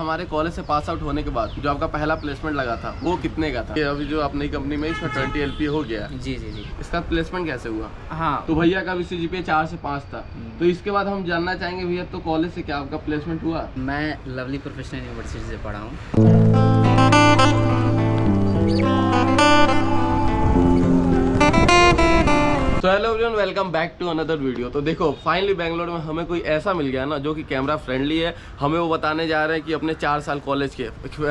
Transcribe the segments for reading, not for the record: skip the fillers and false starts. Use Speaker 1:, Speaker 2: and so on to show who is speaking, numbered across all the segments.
Speaker 1: हमारे कॉलेज से pass out होने के बाद जो आपका पहला प्लेसमेंट लगा था वो कितने का था? ये अभी जो अपनी कंपनी में इसमें 20 LPA हो गया है।
Speaker 2: जी जी जी।
Speaker 1: इसका प्लेसमेंट कैसे हुआ?
Speaker 2: हाँ,
Speaker 1: तो भैया का भी CGPA 4 से 5 था। तो इसके बाद हम जानना चाहेंगे भैया, तो कॉलेज से क्या आपका प्लेसमेंट हुआ?
Speaker 2: मैं लवली प्रोफेशनल यूनिवर्सिटी से पढ़ा हूँ।
Speaker 1: तो hello everyone, welcome back to another video. तो देखो फाइनली बेंगलोर में हमें कोई ऐसा मिल गया ना जो कि कैमरा फ्रेंडली है। हमें वो बताने जा रहे हैं कि अपने 4 साल कॉलेज के,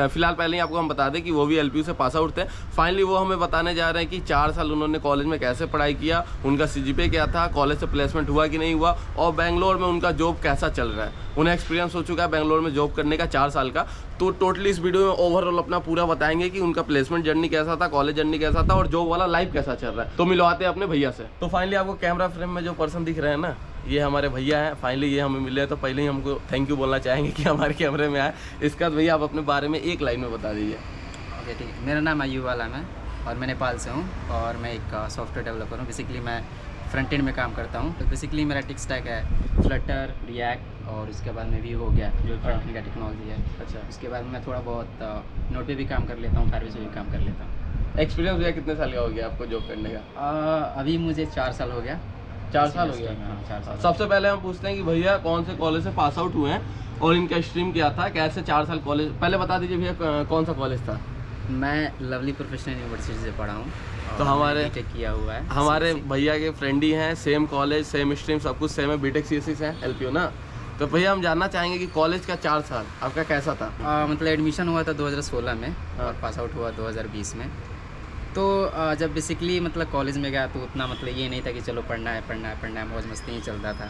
Speaker 1: फिलहाल पहले ही आपको हम बता दें कि वो भी LPU से पास आउट थे। फाइनली वो हमें बताने जा रहे हैं कि 4 साल उन्होंने कॉलेज में कैसे पढ़ाई किया, उनका CGPA क्या था, कॉलेज से प्लेसमेंट हुआ कि नहीं हुआ, और बेंगलोर में उनका जॉब कैसा चल रहा है। उन्हें एक्सपीरियंस हो चुका है बेंगलोर में जॉब करने का 4 साल का। तो टोटली इस वीडियो में ओवरऑल अपना पूरा बताएंगे कि उनका प्लेसमेंट जर्नी कैसा था, कॉलेज जर्नी कैसा था और जॉब वाला लाइफ कैसा चल रहा है। तो मिलवाते हैं अपने भैया से। तो फाइनली आपको कैमरा फ्रेम में जो पर्सन दिख रहे हैं ना, ये हमारे भैया हैं। फाइनली ये हमें मिले हैं, तो पहले ही हमको थैंक यू बोलना चाहेंगे कि हमारे कैमरे में आए। इसके बाद भैया आप अपने बारे में एक लाइन में बता दीजिए।
Speaker 2: ओके ठीक है। मेरा नाम अयूब आलम है और मैं नेपाल से हूँ और मैं एक सॉफ्टवेयर डेवलपर हूँ। बेसिकली मैं फ्रंट एंड में काम करता हूँ। तो बेसिकली मेरा टेक स्टैक है फ्लटर, रिएक्ट और उसके बाद में व्यू हो गया जो फ्रंट एंड का टेक्नोलॉजी है।
Speaker 1: अच्छा,
Speaker 2: उसके बाद मैं थोड़ा बहुत नोट पे भी काम कर लेता हूँ, फायरबेस पे भी काम कर लेता हूँ।
Speaker 1: एक्सपीरियंस भैया कितने साल का हो गया आपको जॉब करने का?
Speaker 2: अभी मुझे 4 साल हो गया।
Speaker 1: 4 साल हो गया।
Speaker 2: हाँ, 4 साल।
Speaker 1: सबसे पहले हम पूछते हैं कि भैया कौन से कॉलेज से पास आउट हुए हैं और इनका स्ट्रीम क्या था, कैसे 4 साल कॉलेज, पहले बता दीजिए भैया कौन सा कॉलेज था?
Speaker 2: मैं लवली प्रोफेशनल यूनिवर्सिटी से पढ़ा हूँ।
Speaker 1: तो हमारे
Speaker 2: बीटेक किया हुआ है।
Speaker 1: हमारे भैया के फ्रेंड ही हैं, सेम कॉलेज सेम स्ट्रीम सब कुछ सेम है, बीटेक CSC से है, LPU ना। तो भैया हम जानना चाहेंगे कि कॉलेज का 4 साल आपका कैसा था?
Speaker 2: मतलब एडमिशन हुआ था 2016 में और पास आउट हुआ 2020 में। तो जब बेसिकली मतलब कॉलेज में गया तो उतना मतलब ये नहीं था कि चलो पढ़ना है मौज मस्ती ही चलता था।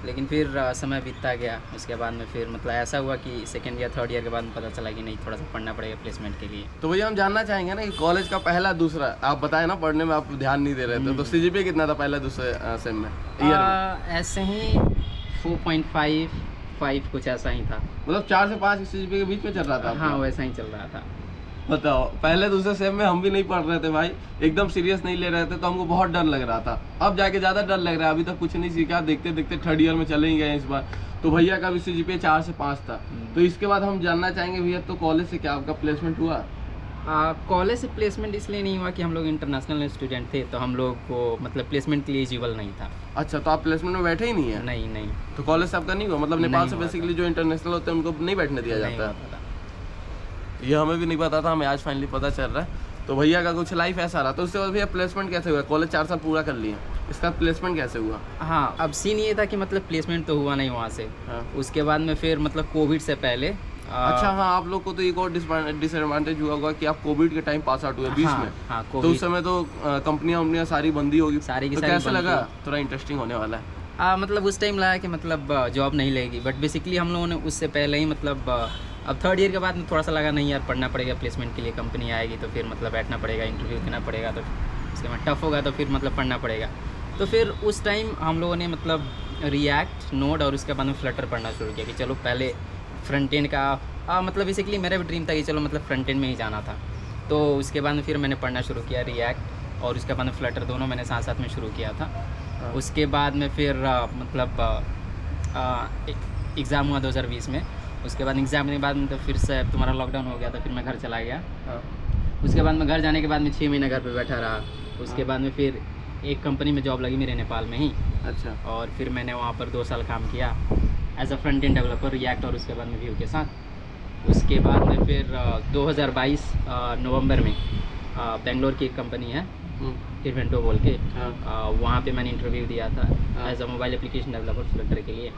Speaker 2: लेकिन फिर समय बीतता गया। उसके बाद में फिर मतलब ऐसा हुआ कि सेकेंड ईयर थर्ड ईयर के बाद में पता चला कि नहीं, थोड़ा सा पढ़ना पड़ेगा प्लेसमेंट के लिए।
Speaker 1: तो भैया हम जानना चाहेंगे ना कि कॉलेज का पहला दूसरा, आप बताए ना पढ़ने में आप ध्यान नहीं दे रहे थे, तो CGPA कितना था पहले दूसरे सेम में, ईयर में?
Speaker 2: ऐसे ही 4.5 कुछ ऐसा ही था।
Speaker 1: मतलब 4 से 5 CGPA के बीच में चल रहा था?
Speaker 2: हाँ, वैसा ही चल रहा था।
Speaker 1: बताओ, पहले दूसरे सेम में हम भी नहीं पढ़ रहे थे भाई, एकदम सीरियस नहीं ले रहे थे, तो हमको बहुत डर लग रहा था। अब जाके ज़्यादा डर लग रहा है। अभी तक कुछ नहीं सीखा, देखते देखते थर्ड ईयर में चले ही गए इस बार। तो भैया का भी CGPA 4 से 5 था। तो इसके बाद हम जानना चाहेंगे भैया, तो कॉलेज से क्या आपका प्लेसमेंट हुआ?
Speaker 2: कॉलेज से प्लेसमेंट इसलिए नहीं हुआ कि हम लोग इंटरनेशनल स्टूडेंट थे, तो हम लोग को मतलब प्लेसमेंट के लिए एलिजिबल नहीं था।
Speaker 1: अच्छा, तो आप प्लेसमेंट में बैठे ही नहीं है?
Speaker 2: नहीं।
Speaker 1: तो कॉलेज से आपका नहीं हुआ? मतलब नेपाल से
Speaker 2: हुआ
Speaker 1: बेसिकली जो इंटरनेशनल होते हैं उनको नहीं बैठने दिया
Speaker 2: नहीं
Speaker 1: जाता
Speaker 2: हुआ था।
Speaker 1: है? ये हमें भी नहीं पता था, हमें आज फाइनली पता चल रहा है। तो भैया का कुछ लाइफ ऐसा रहा। तो उसके बाद भैया प्लेसमेंट कैसे हुआ? कॉलेज 4 साल पूरा कर लिए, इसका प्लेसमेंट कैसे हुआ?
Speaker 2: हाँ, अब सीन ये था कि मतलब प्लेसमेंट तो हुआ नहीं वहाँ से।
Speaker 1: हाँ।
Speaker 2: उसके बाद में फिर मतलब कोविड से पहले
Speaker 1: अच्छा, हाँ, आप लोग को तो एक और डिसएडवांटेज हुआ होगा कि आप कोविड के टाइम पास आउट हुए 20 में।
Speaker 2: हाँ,
Speaker 1: तो उस समय तो कंपनियां सारी बंदी होगी,
Speaker 2: सारी की
Speaker 1: तो
Speaker 2: सारी
Speaker 1: कैसे
Speaker 2: बंद
Speaker 1: लगा?
Speaker 2: थी।
Speaker 1: थोड़ा इंटरेस्टिंग होने वाला है।
Speaker 2: मतलब उस टाइम लगा कि मतलब जॉब नहीं लगेगी, बट बेसिकली हम लोगों ने उससे पहले ही मतलब अब थर्ड ईयर के बाद में थोड़ा सा लगा नहीं यार, पढ़ना पड़ेगा प्लेसमेंट के लिए, कंपनी आएगी तो फिर मतलब बैठना पड़ेगा, इंटरव्यू देना पड़ेगा, तो उसके बाद टफ होगा तो फिर मतलब पढ़ना पड़ेगा। तो फिर उस टाइम हम लोगों ने मतलब रिएक्ट, नोड और उसके बाद में फ्लटर पढ़ना शुरू किया कि चलो पहले फ्रंट एंड का मतलब बेसिकली मेरा भी ड्रीम था कि चलो मतलब फ्रंट एंड में ही जाना था। तो उसके बाद में फिर मैंने पढ़ना शुरू किया रिएक्ट और उसके बाद में फ्लटर, दोनों मैंने साथ साथ में शुरू किया था। उसके बाद में फिर मतलब एग्ज़ाम हुआ 2020 में। उसके बाद एग्ज़ाम के बाद में तो फिर से तुम्हारा लॉकडाउन हो गया, तो फिर मैं घर चला गया। उसके बाद मैं घर जाने के बाद में 6 महीने घर पे बैठा रहा। उसके बाद में फिर एक कंपनी में जॉब लगी मेरे नेपाल में ही।
Speaker 1: अच्छा।
Speaker 2: और फिर मैंने वहाँ पर 2 साल काम किया as a front end developer React और उसके बाद में व्यू के साथ। उसके बाद में फिर 2022 नवंबर में बेंगलोर की एक कंपनी है इवेंटो बोल के, वहाँ पे मैंने इंटरव्यू दिया था as a mobile application developer Flutter के लिए।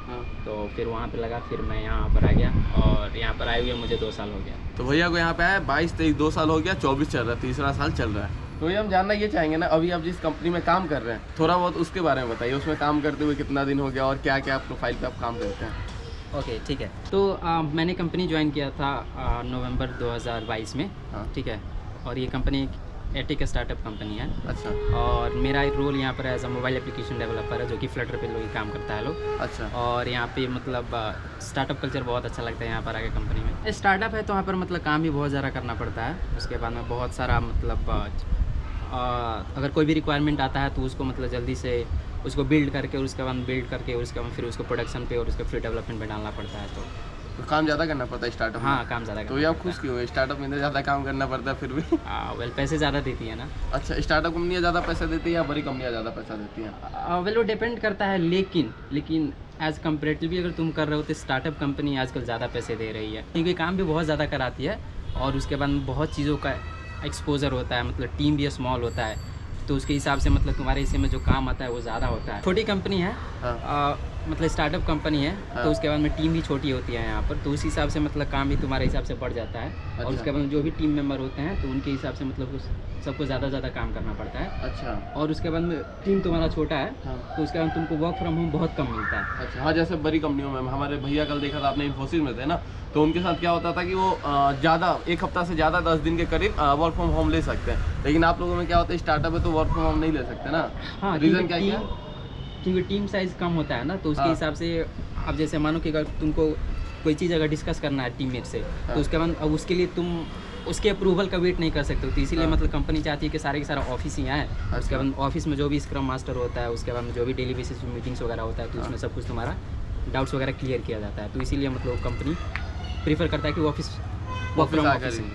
Speaker 2: तो फिर वहाँ पे लगा, फिर मैं यहाँ पर आ गया और यहाँ पर आए हुए मुझे 2 साल हो गया।
Speaker 1: तो भैया को यहाँ पे आया 22-23 2 साल हो गया, 24 चल रहा है, तीसरा साल चल रहा है। तो ये हम जानना ये चाहेंगे ना, अभी आप जिस कंपनी में काम कर रहे हैं थोड़ा बहुत उसके बारे में बताइए। उसमें काम करते हुए कितना दिन हो गया और क्या क्या प्रोफाइल पे आप काम करते हैं?
Speaker 2: ओके ठीक है। तो मैंने कंपनी ज्वाइन किया था नवंबर 2022 में। ठीक है। और ये कंपनी एटिक स्टार्टअप कंपनी है।
Speaker 1: अच्छा।
Speaker 2: और मेरा एक रोल यहाँ पर as a mobile application developer है, जो कि फ्लटर पे लोग काम करता है लोग।
Speaker 1: अच्छा। और
Speaker 2: यहाँ पे मतलब स्टार्टअप कल्चर बहुत अच्छा लगता है यहाँ पर आके कंपनी में। स्टार्टअप है तो वहाँ पर मतलब काम भी बहुत ज़्यादा करना पड़ता है। उसके बाद में बहुत सारा मतलब अगर कोई भी रिक्वायरमेंट आता है तो उसको मतलब जल्दी से उसको बिल्ड करके, उसके बाद फिर उसको प्रोडक्शन पे और उसके फिर डेवलपमेंट पे डालना पड़ता है। तो
Speaker 1: तो काम ज़्यादा करना पड़ता है स्टार्टअप में?
Speaker 2: हाँ, काम ज़्यादा
Speaker 1: तो ये आप खुश क्यों है? स्टार्टअप में इतना ज़्यादा काम करना पड़ता है फिर भी?
Speaker 2: वेल पैसे ज़्यादा देती है ना।
Speaker 1: अच्छा, स्टार्टअप कंपनियाँ ज़्यादा पैसा देती है या बड़ी कंपनियाँ ज़्यादा पैसा देती हैं?
Speaker 2: वेल वो डिपेंड करता है, लेकिन एज कम्परेटिवली अगर तुम कर रहे हो तो स्टार्टअप कंपनी आजकल ज़्यादा पैसे दे रही है, क्योंकि काम भी बहुत ज़्यादा कराती है और उसके बाद में बहुत चीज़ों का एक्सपोजर होता है, मतलब टीम भी स्मॉल होता है, तो उसके हिसाब से मतलब तुम्हारे हिस्से में जो काम आता है वो ज़्यादा होता है। छोटी कंपनी है,
Speaker 1: हाँ।
Speaker 2: मतलब स्टार्टअप कंपनी है, तो उसके बाद में टीम भी छोटी होती है यहाँ पर, तो उस हिसाब से मतलब काम भी तुम्हारे हिसाब से बढ़ जाता है।
Speaker 1: अच्छा।
Speaker 2: और उसके बाद में जो भी टीम मेंबर होते हैं तो उनके हिसाब से मतलब सबको ज़्यादा काम करना पड़ता है।
Speaker 1: अच्छा।
Speaker 2: और उसके बाद में टीम तुम्हारा छोटा है,
Speaker 1: हाँ।
Speaker 2: तो उसके बाद तुमको वर्क फ्रॉम होम बहुत कम मिलता है।
Speaker 1: अच्छा, हाँ, जैसे बड़ी कंपनियों में हमारे भैया कल देखा था आपने, इन्फोसिस में थे ना, तो उनके साथ क्या होता था कि वो ज़्यादा एक हफ्ता से ज़्यादा 10 दिन के करीब वर्क फ्रॉम होम ले सकते हैं, लेकिन आप लोगों में क्या होता है स्टार्टअप है तो वर्क फ्रॉम होम नहीं ले सकते ना।
Speaker 2: हाँ,
Speaker 1: रीज़न क्या है?
Speaker 2: क्योंकि टीम साइज़ कम होता है ना, तो उसके
Speaker 1: हाँ।
Speaker 2: हिसाब से अब जैसे मानो कि अगर तुमको कोई चीज़ अगर डिस्कस करना है टीममेट से,
Speaker 1: हाँ।
Speaker 2: तो उसके बाद अब उसके लिए तुम उसके अप्रूवल का वेट नहीं कर सकते हो, तो इसीलिए
Speaker 1: हाँ।
Speaker 2: मतलब कंपनी चाहती है कि सारे के सारा ऑफिस ही आए।
Speaker 1: अच्छा।
Speaker 2: उसके बाद ऑफिस में जो भी स्क्रम मास्टर होता है, उसके बाद में जो भी डेली बेसिस पे मीटिंग्स वगैरह होता है, तो उसमें सब कुछ तुम्हारा डाउट्स वगैरह क्लियर किया जाता है, तो इसीलिए मतलब कंपनी प्रीफर करता है कि ऑफिस
Speaker 1: आकर ही।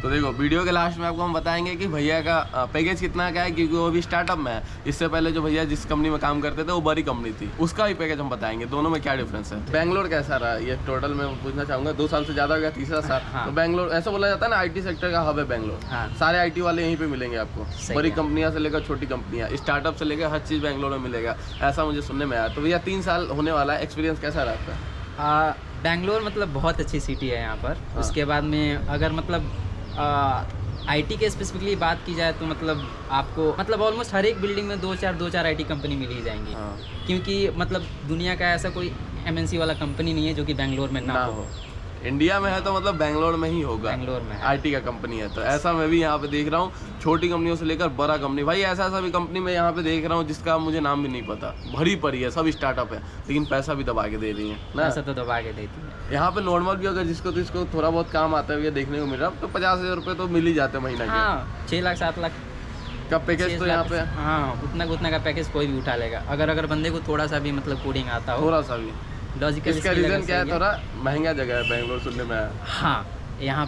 Speaker 1: तो देखो वीडियो के लास्ट में आपको हम बताएंगे कि भैया का पैकेज कितना का है, क्योंकि वो भी स्टार्टअप में है। इससे पहले जो भैया जिस कंपनी में काम करते थे वो बड़ी कंपनी थी, उसका भी पैकेज हम बताएंगे, दोनों में क्या डिफरेंस है। बैंगलोर कैसा रहा ये टोटल मैं पूछना चाहूँगा, 2 साल से ज़्यादा हो गया, तीसरा साल।
Speaker 2: हाँ।
Speaker 1: तो बैंगलोर ऐसा बोला जाता है ना, IT सेक्टर का हब है बैंगलोर।
Speaker 2: हाँ।
Speaker 1: सारे IT वाले यहीं पे मिलेंगे आपको,
Speaker 2: सही
Speaker 1: बड़ी
Speaker 2: है।
Speaker 1: कंपनियाँ से लेकर छोटी कंपनियाँ, स्टार्टअप से लेकर हर चीज़ बैंगलोर में मिलेगा, ऐसा मुझे सुनने में आया। तो भैया 3 साल होने वाला है, एक्सपीरियंस कैसा रहा आपका?
Speaker 2: बैंगलोर मतलब बहुत अच्छी सिटी है यहाँ पर।
Speaker 1: हाँ।
Speaker 2: उसके बाद में अगर मतलब IT के स्पेसिफिकली बात की जाए तो मतलब आपको मतलब ऑलमोस्ट हर एक बिल्डिंग में दो चार IT कंपनी मिल ही जाएंगी।
Speaker 1: हाँ।
Speaker 2: क्योंकि मतलब दुनिया का ऐसा कोई MNC वाला कंपनी नहीं है जो कि बैंगलोर में ना हो।
Speaker 1: इंडिया में है तो मतलब बैंगलोर में ही होगा,
Speaker 2: बैंगलोर में है।
Speaker 1: IT का कंपनी है, तो ऐसा मैं भी यहाँ पे देख रहा हूँ, छोटी कंपनियों से लेकर बड़ा कंपनी। भाई ऐसा भी कंपनी मैं यहाँ पे देख रहा हूँ जिसका मुझे नाम भी नहीं पता, भरी पड़ी है, सब स्टार्टअप है, लेकिन पैसा भी दबा के दे रही है ना।
Speaker 2: ऐसा तो दबा के देती है।
Speaker 1: यहाँ पे नॉर्मल भी अगर जिसको थोड़ा बहुत काम आता है ये देखने को मिल रहा है, तो 50,000 रुपये तो मिल ही जाते हैं महीना के।
Speaker 2: हाँ, 6 लाख 7 लाख
Speaker 1: का पैकेज तो यहाँ पे।
Speaker 2: हाँ, उतना का पैकेज कोई भी उठा लेगा, अगर बंदे को थोड़ा सा भी मतलब कोडिंग आता हो,
Speaker 1: थोड़ा सा भी।
Speaker 2: लॉजिकल।
Speaker 1: इसका रीज़न क्या है? थोड़ा महंगा जगह है बैंगलोर सुनने में आया।
Speaker 2: हाँ, यहाँ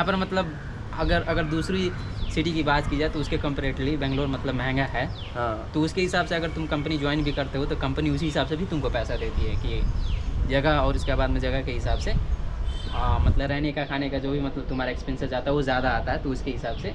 Speaker 2: पर मतलब अगर दूसरी सिटी की बात की जाए तो उसके कंपेरेटिवली बैंगलोर मतलब महंगा है।
Speaker 1: हाँ।
Speaker 2: तो उसके हिसाब से अगर तुम कंपनी ज्वाइन भी करते हो तो कंपनी उसी हिसाब से भी तुमको पैसा देती है कि जगह, और उसके बाद में जगह के हिसाब से मतलब रहने का खाने का जो भी मतलब तुम्हारा एक्सपेंसेस आता है वो ज़्यादा आता है, तो उसके हिसाब से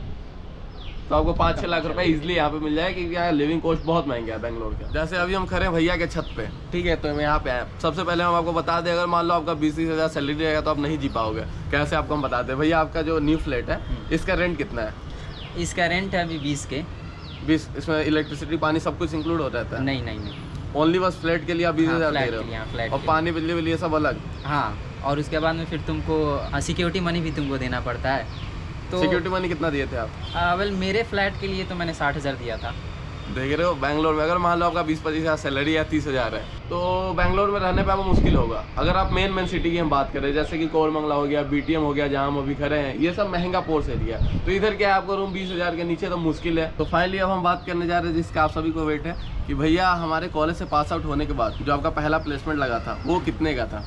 Speaker 1: तो आपको 5-6 लाख रुपए इजीली यहाँ पे मिल जाए, क्योंकि यहाँ लिविंग कॉस्ट बहुत महंगा है बैंगलोर का। जैसे अभी हम खड़े हैं भैया के छत पे, ठीक है, तो हम यहाँ पे आए। सबसे पहले हम आपको बता दें, अगर मान लो आपका 20-30 हज़ार सैलरी रहेगा तो आप नहीं जी पाओगे। कैसे आपको हम बताते हैं। भैया आपका जो न्यू फ्लैट है इसका रेंट कितना है?
Speaker 2: इसका रेंट है अभी 20 के।
Speaker 1: 20? इसमें इलेक्ट्रिसिटी पानी सब कुछ इंक्लूड हो रहता है?
Speaker 2: नहीं।
Speaker 1: ओनली बस फ्लैट के लिए आप 20,000 दे रहे हो,
Speaker 2: फ्लैट
Speaker 1: और पानी बिजली बिल ये सब अलग?
Speaker 2: हाँ, और उसके बाद में फिर तुमको सिक्योरिटी मनी भी तुमको देना पड़ता है। तो
Speaker 1: सिक्योरिटी मनी कितना दिए थे आप?
Speaker 2: वेल मेरे फ्लैट के लिए तो मैंने 60,000 दिया था।
Speaker 1: देख रहे हो, बैंगलोर में अगर मान लो आपका 20-25 हज़ार सैलरी या 30,000 है, तो बैंगलोर में रहने पे आपको मुश्किल होगा। अगर आप मेन सिटी की हम बात करें, जैसे कि कोरमंगला हो गया, BTM हो गया, जहाँ हम अभी खड़े हैं, ये सब महंगा पोर्स एरिया है, तो इधर क्या है आपको रूम 20,000 के नीचे तो मुश्किल है। तो फाइनली अब हम बात करने जा रहे हैं जिसका आप सभी को वेट है, कि भैया हमारे कॉलेज से पास आउट होने के बाद जो आपका पहला प्लेसमेंट लगा था वो कितने का था?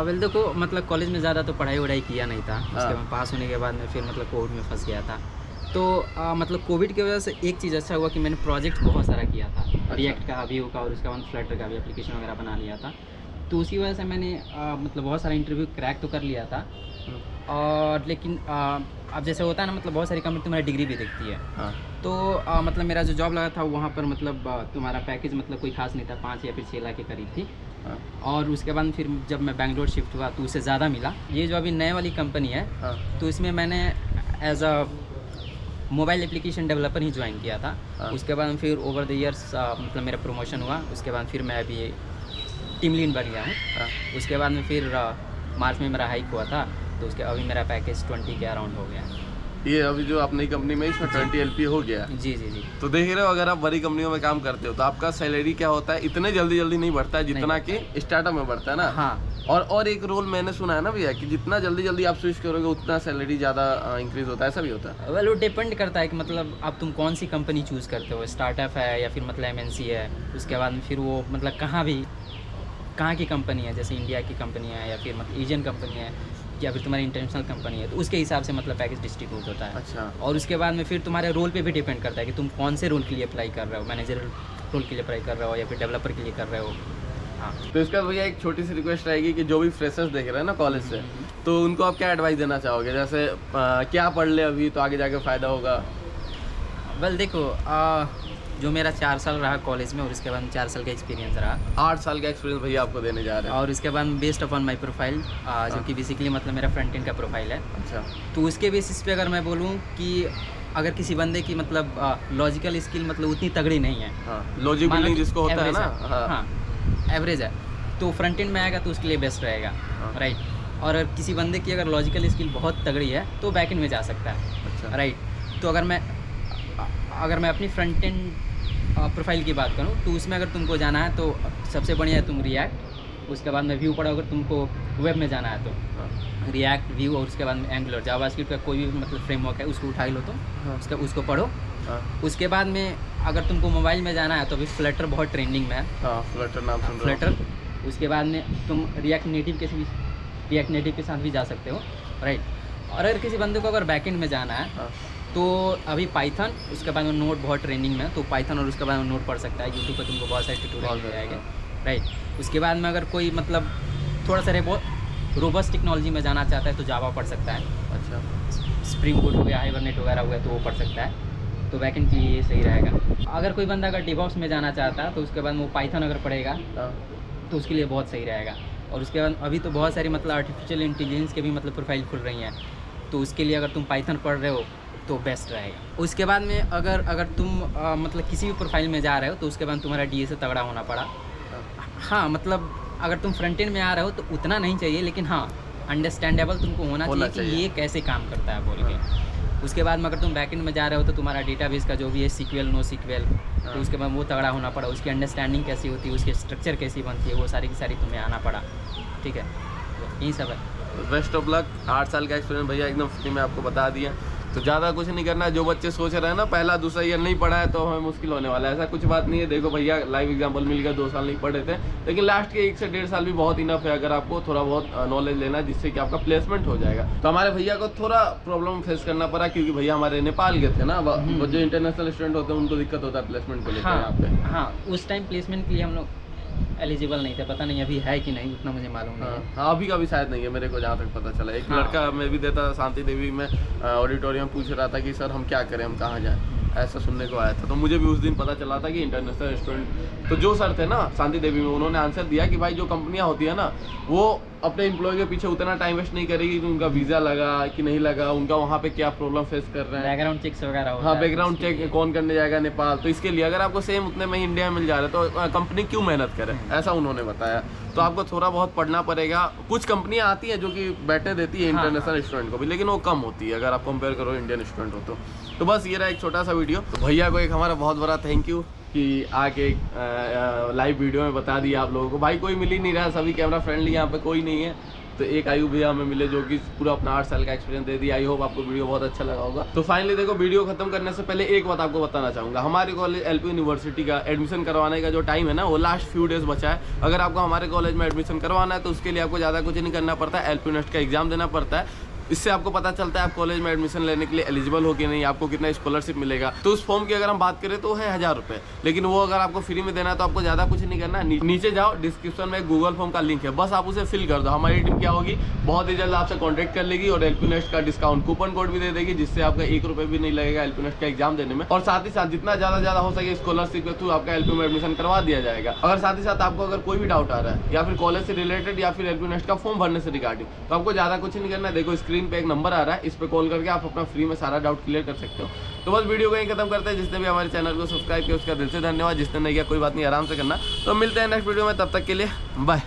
Speaker 2: वेल देखो, मतलब कॉलेज में ज़्यादा तो पढ़ाई किया नहीं था। उसके बाद पास होने के बाद में फिर मतलब कोविड में फंस गया था। तो मतलब कोविड की वजह से एक चीज़ अच्छा हुआ कि मैंने प्रोजेक्ट बहुत सारा किया था। रिएक्ट का, Vue का, और उसके बाद फ्लटर का भी एप्लीकेशन वगैरह बना लिया था। तो उसी वजह से मैंने मतलब बहुत सारा इंटरव्यू क्रैक तो कर लिया था। और लेकिन अब जैसे होता है ना, मतलब बहुत सारी कंपनी तुम्हारी डिग्री भी देखती है।
Speaker 1: हाँ।
Speaker 2: तो मतलब मेरा जो जॉब लगा था वहाँ पर मतलब तुम्हारा पैकेज मतलब कोई खास नहीं था, 5 या फिर 6 लाख के करीब थी।
Speaker 1: हाँ।
Speaker 2: और उसके बाद फिर जब मैं बैंगलोर शिफ्ट हुआ तो उससे ज़्यादा मिला। ये जो अभी नए वाली कंपनी है,
Speaker 1: हाँ।
Speaker 2: तो इसमें मैंने as a mobile application developer ही ज्वाइन किया था।
Speaker 1: हाँ।
Speaker 2: उसके बाद फिर ओवर द ईयर्स मतलब मेरा प्रमोशन हुआ। उसके बाद फिर मैं अभी टीम लीड बन गया हूँ।
Speaker 1: हाँ।
Speaker 2: उसके बाद में फिर मार्च में मेरा हाइक हुआ था, तो उसके अभी मेरा पैकेज 20 के अराउंड हो गया।
Speaker 1: ये अभी जो आप नई कंपनी में इसमें 20 LP हो गया?
Speaker 2: जी।
Speaker 1: तो देख रहे हो, अगर आप बड़ी कंपनियों में काम करते हो तो आपका सैलरी क्या होता है, इतने जल्दी नहीं बढ़ता है जितना कि स्टार्टअप में बढ़ता है ना।
Speaker 2: हाँ।
Speaker 1: और एक रोल मैंने सुना है ना भैया, कि जितना जल्दी आप स्विच करोगे उतना सैलरी ज़्यादा इंक्रीज होता है, ऐसा भी होता है?
Speaker 2: वेल वो डिपेंड करता है कि मतलब अब तुम कौन सी कंपनी चूज़ करते हो, स्टार्टअप है या फिर मतलब MNC है। उसके बाद में फिर वो मतलब कहाँ भी कहाँ की कंपनी है, जैसे इंडिया की कंपनी है या फिर मतलब एशियन कंपनी है या फिर तुम्हारी इंटरनेशनल कंपनी है, तो उसके हिसाब से मतलब पैकेज डिस्ट्रीब्यूट होता है।
Speaker 1: अच्छा।
Speaker 2: और उसके बाद में फिर तुम्हारे रोल पे भी डिपेंड करता है कि तुम कौन से रोल के लिए अप्लाई कर रहे हो, मैनेजर रोल के लिए अप्लाई कर रहे हो या फिर डेवलपर के लिए कर रहे हो। हाँ,
Speaker 1: तो इसका भैया एक छोटी सी रिक्वेस्ट रहेगी कि जो भी फ्रेशर्स देख रहे हैं ना कॉलेज से, तो उनको आप क्या एडवाइस देना चाहोगे? जैसे क्या पढ़ ले अभी तो आगे जाके फ़ायदा होगा?
Speaker 2: वेल देखो, जो मेरा 4 साल रहा कॉलेज में और उसके बाद 4 साल का एक्सपीरियंस रहा,
Speaker 1: 8 साल का एक्सपीरियंस भैया आपको देने जा रहे हैं।
Speaker 2: और उसके बाद बेस्ड अपॉन माई प्रोफाइल, जो कि बेसिकली मतलब मेरा फ्रंट एंड का प्रोफाइल है,
Speaker 1: अच्छा।
Speaker 2: तो उसके बेसिस पे अगर मैं बोलूँ कि अगर किसी बंदे की मतलब लॉजिकल स्किल मतलब उतनी तगड़ी नहीं है,
Speaker 1: हाँ, लॉजिक बिल्डिंग जिसको होता है ना,
Speaker 2: हाँ एवरेज है, तो फ्रंट एंड में आएगा तो उसके लिए बेस्ट रहेगा, राइट। और अगर किसी बंदे की अगर लॉजिकल स्किल बहुत तगड़ी है तो बैक एंड में जा सकता है,
Speaker 1: अच्छा,
Speaker 2: राइट। तो अगर मैं अपनी फ्रंट एंड प्रोफाइल की बात करूँ तो उसमें अगर तुमको जाना है तो सबसे बढ़िया है तुम रिएक्ट, उसके बाद में व्यू पढ़ो। अगर तुमको वेब में जाना है तो रिएक्ट, व्यू, और उसके बाद में एंगुलर, जावास्क्रिप्ट का कोई भी मतलब फ्रेमवर्क है उसको उठा लो तुम, उसको पढ़ो। उसके बाद में अगर तुमको मोबाइल में जाना है तो अभी फ्लटर बहुत ट्रेंडिंग में है,
Speaker 1: फ्लटर नाम सुन रहा हूँ।
Speaker 2: फ्लटर। उसके बाद में तुम रिएक्ट नेटिव के साथ भी जा सकते हो, राइट। और अगर किसी बंदे को अगर बैकएंड में जाना है तो अभी पाइथन, उसके बाद में नोट बहुत ट्रेंडिंग में है, तो पाइथन और उसके बाद में नोट पढ़ सकता है। यूट्यूब पर तुमको बहुत सारे ट्यूटोरियल मिल जाएंगे, राइट। उसके बाद में अगर कोई मतलब थोड़ा सा रोबस्ट टेक्नोलॉजी में जाना चाहता है तो जावा पढ़ सकता है,
Speaker 1: अच्छा।
Speaker 2: स्प्रिंग बूट हो गया, हाइबरनेट वगैरह हो गया, तो वो पढ़ सकता है, तो बैकएंड के लिए ये सही रहेगा। अगर कोई बंदा अगर डिवॉप्स में जाना चाहता है तो उसके बाद में वो पाइथन अगर पढ़ेगा तो उसके लिए बहुत सही रहेगा। और उसके बाद अभी तो बहुत सारी मतलब आर्टिफिशियल इंटेलिजेंस के भी मतलब प्रोफाइल खुल रही हैं, तो उसके लिए अगर तुम पाइथन पढ़ रहे हो तो बेस्ट रहेगा। उसके बाद में अगर तुम मतलब किसी भी प्रोफाइल में जा रहे हो तो उसके बाद तुम्हारा डीए से तगड़ा होना पड़ा। हाँ, मतलब अगर तुम फ्रंट एंड में आ रहे हो तो उतना नहीं चाहिए, लेकिन हाँ अंडरस्टैंडेबल तुमको होना चाहिए कि ये कैसे काम करता है बोल के। उसके बाद में अगर तुम बैकएंड में जा रहे हो तो तुम्हारा डेटाबेस का जो भी है सीक्वेल, नो सीक्वेल, तो उसके बाद वो तगड़ा होना पड़ा। उसकी अंडरस्टैंडिंग कैसी होती है, उसकी स्ट्रक्चर कैसी बनती है, वो सारी की सारी तुम्हें आना पड़ा, ठीक है। यही सब है।
Speaker 1: Best of luck. 8 साल का एक्सपीरियंस भैया एकदम फ्री में आपको बता दिया, तो ज़्यादा कुछ नहीं करना है। जो बच्चे सोच रहे हैं ना पहला दूसरा ईयर नहीं पढ़ा है तो हमें मुश्किल होने वाला है, ऐसा कुछ बात नहीं है। देखो भैया लाइव एग्जांपल मिल गया, 2 साल नहीं पढ़े थे, लेकिन लास्ट के 1 से 1.5 साल भी बहुत इनफ है अगर आपको थोड़ा बहुत नॉलेज लेना है, जिससे कि आपका प्लेसमेंट हो जाएगा। तो हमारे भैया को थोड़ा प्रॉब्लम फेस करना पड़ा क्योंकि भैया हमारे नेपाल के थे ना, वो जो इंटरनेशनल स्टूडेंट होते हैं उनको दिक्कत होता है प्लेसमेंट को लेकर यहाँ पे।
Speaker 2: हाँ, उस टाइम प्लेसमेंट के लिए हम लोग एलिजिबल नहीं थे, पता नहीं अभी है कि नहीं, उतना मुझे मालूम नहीं है।
Speaker 1: हाँ, अभी का भी शायद नहीं है मेरे को जहाँ तक पता चला। एक लड़का मैं भी देता शांति देवी में ऑडिटोरियम पूछ रहा था कि सर हम क्या करें, हम कहाँ जाएं, ऐसा सुनने को आया था। तो मुझे भी उस दिन पता चला था कि इंटरनेशनल स्टूडेंट, तो जो सर थे ना शांति देवी में, उन्होंने आंसर दिया कि भाई जो कंपनियाँ होती है ना वो अपने एम्प्लॉय के पीछे उतना टाइम वेस्ट नहीं करेगी कि उनका वीज़ा लगा कि नहीं लगा, उनका वहाँ पे क्या प्रॉब्लम फेस कर रहे हैं,
Speaker 2: बैकग्राउंड चेक्स वगैरह।
Speaker 1: हाँ, बैकग्राउंड चेक कौन करने जाएगा नेपाल। तो इसके लिए अगर आपको सेम उतने में इंडिया में मिल जा रहा है तो कंपनी क्यों मेहनत करे, ऐसा उन्होंने बताया। तो आपको थोड़ा बहुत पढ़ना पड़ेगा। कुछ कंपनियाँ आती हैं जो कि बैठने देती है इंटरनेशनल स्टूडेंट को भी, लेकिन वो कम होती है अगर आप कंपेयर करो इंडियन स्टूडेंट हो तो बस ये रहा एक छोटा सा वीडियो। तो भैया को एक हमारा बहुत बड़ा थैंक यू कि आके लाइव वीडियो में बता दिया आप लोगों को। भाई कोई मिल ही नहीं रहा, सभी कैमरा फ्रेंडली, यहाँ पे कोई नहीं है। तो एक आयु भैया हमें मिले जो कि पूरा अपना 8 साल का एक्सपीरियंस दे दिया। आई होप आपको वीडियो बहुत अच्छा लगा होगा। तो फाइनली देखो, वीडियो खत्म करने से पहले एक बात आपको बताना चाहूँगा। हमारे कॉलेज एलपी यूनिवर्सिटी का एडमिशन करवाने का जो टाइम है ना, वो लास्ट फ्यू डेज बचा है। अगर आपको हमारे कॉलेज में एडमिशन करवाना है तो उसके लिए आपको ज़्यादा कुछ नहीं करना पड़ता है, एलपी नेस्ट का एग्जाम देना पड़ता है। इससे आपको पता चलता है आप कॉलेज में एडमिशन लेने के लिए एलिजिबल हो कि नहीं, आपको कितना स्कॉलरशिप मिलेगा। तो उस फॉर्म की अगर हम बात करें तो है 1000 रुपये, लेकिन वो अगर आपको फ्री में देना है तो आपको ज़्यादा कुछ नहीं करना है। नीचे जाओ, डिस्क्रिप्शन में गूगल फॉर्म का लिंक है, बस आप उसे फिल कर दो। हमारी टीम क्या होगी, बहुत ही जल्द आपसे कॉन्टैक्ट कर लेगी और एलपी नेस्ट का डिस्काउंट कूपन कोड भी दे देगी, जिससे आपका 1 रुपये भी नहीं लगेगा एलपी नेस्ट का एग्जाम देने में। और साथ ही साथ जितना ज़्यादा हो सके स्कॉलरशिप के थ्रू आपका एलपी में एडमिशन करवा दिया जाएगा। अगर साथ ही साथ आपको अगर कोई भी डाउट आ रहा है या फिर कॉलेज से रिलेटेड या फिर एलपी नेस्ट का फॉर्म भरने से रिगार्डिंग, तो आपको ज़्यादा कुछ नहीं करना है। देखो स्क्रीन पे एक नंबर आ रहा है, इस पे कॉल करके आप अपना फ्री में सारा डाउट क्लियर कर सकते हो। तो बस वीडियो को यहीं खत्म करते हैं। जिसने भी हमारे चैनल को सब्सक्राइब किया उसका दिल से धन्यवाद, जिसने नहीं किया कोई बात नहीं, आराम से करना। तो मिलते हैं नेक्स्ट वीडियो में, तब तक के लिए बाय।